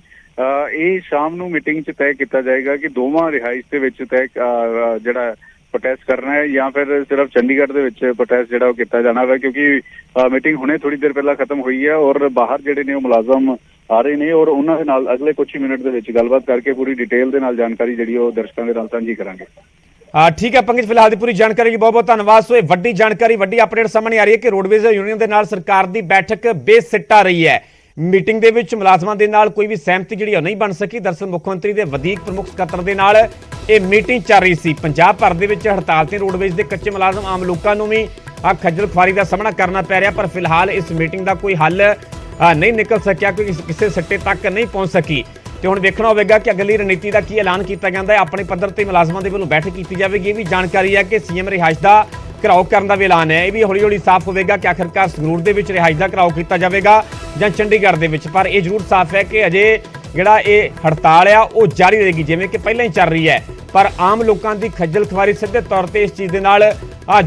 ਇਹ ਸ਼ਾਮ ਨੂੰ ਮੀਟਿੰਗ 'ਚ ਤੈਅ ਕੀਤਾ ਜਾਏਗਾ ਕਿ ਦੋਵਾਂ ਰਿਹਾਇਸ਼ ਦੇ ਵਿੱਚ ਜਿਹੜਾ ਪ੍ਰੋਟੈਸਟ ਕਰਨਾ ਹੈ ਜਾਂ ਫਿਰ ਸਿਰਫ ਚੰਡੀਗੜ੍ਹ ਦੇ ਵਿੱਚ ਪ੍ਰੋਟੈਸਟ ਜਿਹੜਾ ਉਹ ਕੀਤਾ ਜਾਣਾ ਵਾ, ਕਿਉਂਕਿ ਮੀਟਿੰਗ ਹੁਣੇ ਥੋੜੀ ਦੇਰ ਪਹਿਲਾਂ ਖਤਮ ਹੋਈ ਹੈ ਔਰ ਬਾਹਰ ਜਿਹੜੇ ਨੇ ਉਹ ਮੁਲਾਜ਼ਮ ਆ ਰਹੇ ਨੇ ਔਰ ਉਹਨਾਂ ਦੇ ਨਾਲ ਅਗਲੇ ਕੁਝ ਹੀ ਮਿੰਟ ਦੇ ਵਿੱਚ ਗੱਲਬਾਤ ਕਰਕੇ ਪੂਰੀ ਡਿਟੇਲ ਦੇ ਨਾਲ ਜਾਣਕਾਰੀ ਜਿਹੜੀ ਉਹ ਦਰਸ਼ਕਾਂ ਦੇ ਨਾਲ ਸਾਂਝੀ ਕਰਾਂਗੇ। ਠੀਕ ਹੈ ਪੰਕਜ, ਫਿਲਹਾਲ ਦੀ ਪੂਰੀ ਜਾਣਕਾਰੀ ਲਈ ਬਹੁਤ ਬਹੁਤ ਧੰਨਵਾਦ। ਸੋ ਇਹ ਵੱਡੀ ਜਾਣਕਾਰੀ, ਵੱਡੀ ਅਪਡੇਟ ਸਾਹਮਣੇ ਆ ਰਹੀ ਹੈ ਕਿ ਰੋਡਵੇਜ਼ ਯੂਨੀਅਨ ਦੇ ਨਾਲ ਸਰਕਾਰ ਦੀ ਬੈਠਕ ਬੇਸਿੱਟ ਆ ਰਹੀ ਹੈ। ਮੀਟਿੰਗ ਦੇ ਵਿੱਚ ਮੁਲਾਜ਼ਮਾਂ ਦੇ ਨਾਲ ਕੋਈ ਵੀ ਸਹਿਮਤੀ ਜਿਹੜੀ ਉਹ ਨਹੀਂ ਬਣ ਸਕੀ। ਦਰਅਸਲ ਮੁੱਖ ਮੰਤਰੀ ਦੇ ਵਧੀਕ ਪ੍ਰਮੁੱਖ ਸਕੱਤਰ ਦੇ ਨਾਲ ਇਹ ਮੀਟਿੰਗ ਚੱਲ ਰਹੀ ਸੀ। ਪੰਜਾਬ ਭਰ ਦੇ ਵਿੱਚ ਹੜਤਾਲ ਤੇ ਰੋਡਵੇਜ਼ ਦੇ ਕੱਚੇ ਮੁਲਾਜ਼ਮ, ਆਮ ਲੋਕਾਂ ਨੂੰ ਵੀ ਖੱਜਲ ਖੁਆਰੀ ਦਾ ਸਾਹਮਣਾ ਕਰਨਾ ਪੈ ਰਿਹਾ, ਪਰ ਫਿਲਹਾਲ ਇਸ ਮੀਟਿੰਗ ਦਾ ਕੋਈ ਹੱਲ ਨਹੀਂ ਨਿਕਲ ਸਕਿਆ, ਕਿਉਂਕਿ ਕਿਸੇ ਸੱਟੇ ਤੱਕ ਨਹੀਂ ਪਹੁੰਚ ਸਕੀ। ਤੇ ਹੁਣ ਵੇਖਣਾ ਹੋਵੇਗਾ ਕਿ ਅਗਲੀ ਰਣਨੀਤੀ ਦਾ ਕੀ ਐਲਾਨ ਕੀਤਾ ਜਾਂਦਾ ਹੈ। ਆਪਣੇ ਪੱਧਰ ਤੇ ਮੁਲਾਜ਼ਮਾਂ ਦੇ ਵੱਲੋਂ ਬੈਠਕ ਕੀਤੀ ਜਾਵੇਗੀ। ਇਹ ਵੀ ਜਾਣਕਾਰੀ ਹੈ ਕਿ ਸੀਐਮ ਰਿਹਾਇਸ਼ ਦਾ ਘਿਰਾਓ ਕਰਨ ਦਾ ਵੀ ਐਲਾਨ ਹੈ। ਇਹ ਵੀ ਹੌਲੀ ਹੌਲੀ ਸਾਫ਼ ਹੋਵੇਗਾ ਕਿ ਆਖਿਰਕਾਰ ਸੰਗਰੂਰ ਦੇ ਵਿੱਚ ਰਿਹਾਇਸ਼ ਦਾ ਘਿਰਾਓ ਕੀਤਾ ਜਾਵੇਗਾ ਜਾਂ ਚੰਡੀਗੜ੍ਹ ਦੇ ਵਿੱਚ। ਪਰ ਇਹ ਜ਼ਰੂਰ ਸਾਫ਼ ਹੈ ਕਿ ਅਜੇ ਜਿਹੜਾ ਇਹ ਹੜਤਾਲ ਆ ਉਹ ਜਾਰੀ ਰਹੇਗੀ, ਜਿਵੇਂ ਕਿ ਪਹਿਲਾਂ ਹੀ ਚੱਲ ਰਹੀ ਹੈ। ਪਰ ਆਮ ਲੋਕਾਂ ਦੀ ਖੱਜਲ ਖੁਆਰੀ ਸਿੱਧੇ ਤੌਰ ਤੇ ਇਸ ਚੀਜ਼ ਦੇ ਨਾਲ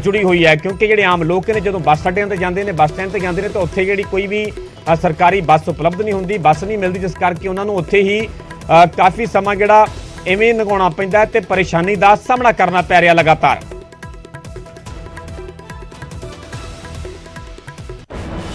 ਜੁੜੀ ਹੋਈ ਹੈ, ਕਿਉਂਕਿ ਜਿਹੜੇ ਆਮ ਲੋਕ ਨੇ ਜਦੋਂ ਬੱਸ ਅੱਡਿਆਂ ਤੇ ਜਾਂਦੇ ਨੇ, ਬੱਸ ਸਟੈਂਡ ਤੇ ਜਾਂਦੇ ਨੇ, ਤਾਂ ਉੱਥੇ ਜਿਹੜੀ ਕੋਈ ਵੀ ਸਰਕਾਰੀ ਬੱਸ ਉਪਲਬਧ ਨਹੀਂ ਹੁੰਦੀ, ਬੱਸ ਨਹੀਂ ਮਿਲਦੀ, ਜਿਸ ਕਰਕੇ ਉਹਨਾਂ ਨੂੰ ਉੱਥੇ ਹੀ ਕਾਫੀ ਸਮਾਂ ਜਿਹੜਾ ਐਵੇਂ ਲੰਘਾਉਣਾ ਪੈਂਦਾ ਤੇ ਪਰੇਸ਼ਾਨੀ ਦਾ ਸਾਹਮਣਾ ਕਰਨਾ ਪੈ ਰਿਹਾ ਲਗਾਤਾਰ।